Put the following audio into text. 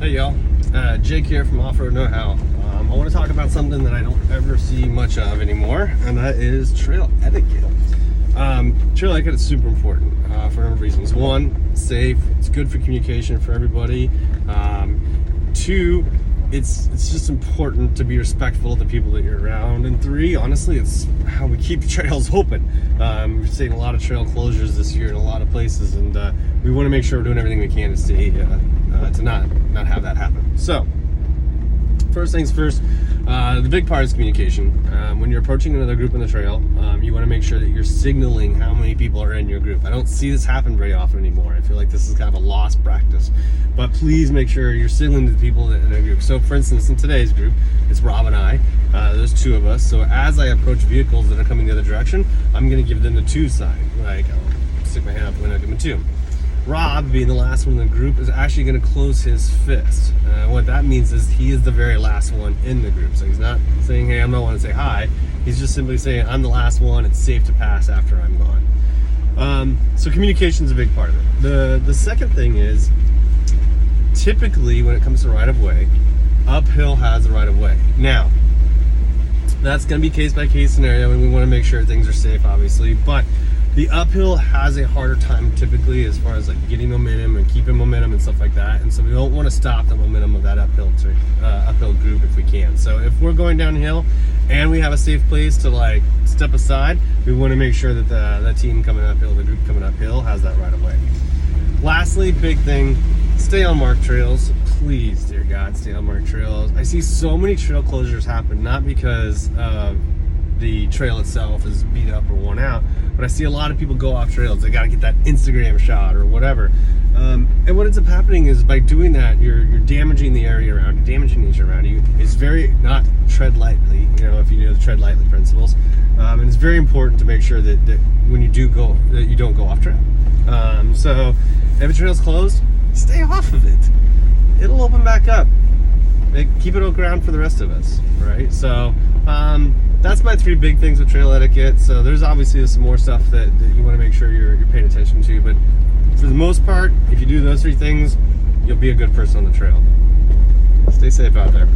Hey y'all, Jake here from Off-Road Know-How. I want to talk about something that I don't ever see much of anymore, and that is trail etiquette. Trail etiquette is super important for a number of reasons. One, safe, it's good for communication for everybody. Two, it's just important to be respectful of the people that you're around. And three, honestly, it's how we keep trails open. We're seeing a lot of trail closures this year in a lot of places, and we want to make sure we're doing everything we can to see to not have that happen. So, first things first, the big part is communication. When you're approaching another group on the trail, you want to make sure that you're signaling how many people are in your group. I don't see this happen very often anymore. I feel like this is kind of a lost practice. But please make sure you're signaling to the people in a group. So for instance, in today's group, it's Rob and I. There's two of us. So as I approach vehicles that are coming the other direction, I'm going to give them the 2 sign. Like, I'll stick my hand up when I give them a 2. Rob, being the last one in the group, is actually going to close his fist. What that means is he is the very last one in the group. So he's not saying, hey, I'm not one to say hi. He's just simply saying, I'm the last one. It's safe to pass after I'm gone. So communication is a big part of it. The second thing is, typically when it comes to right-of-way, uphill has the right-of-way. Now, that's going to be case-by-case scenario, and we want to make sure things are safe, obviously, but the uphill has a harder time typically as far as like getting momentum and keeping momentum and stuff like that, and so we don't want to stop the momentum of that uphill group if we can. So if we're going downhill and we have a safe place to like step aside, we want to make sure that the team coming uphill, the group coming uphill, has that right away. Lastly, big thing, stay on marked trails. Please, dear God, stay on marked trails. I see so many trail closures happen, not because the trail itself is beat up or worn out, but I see a lot of people go off trails. They got to get that Instagram shot or whatever. And what ends up happening is by doing that, you're damaging the area around you, damaging nature around you. It's very, not tread lightly, if you know the tread lightly principles. And it's very important to make sure that when you do go, that you don't go off trail. So if a trail's closed, stay off of it. It'll open back up. Keep it around for the rest of us, right? So that's my 3 big things with trail etiquette. So there's obviously some more stuff that you want to make sure you're paying attention to, but for the most part, if you do those 3 things, you'll be a good person on the trail. Stay safe out there.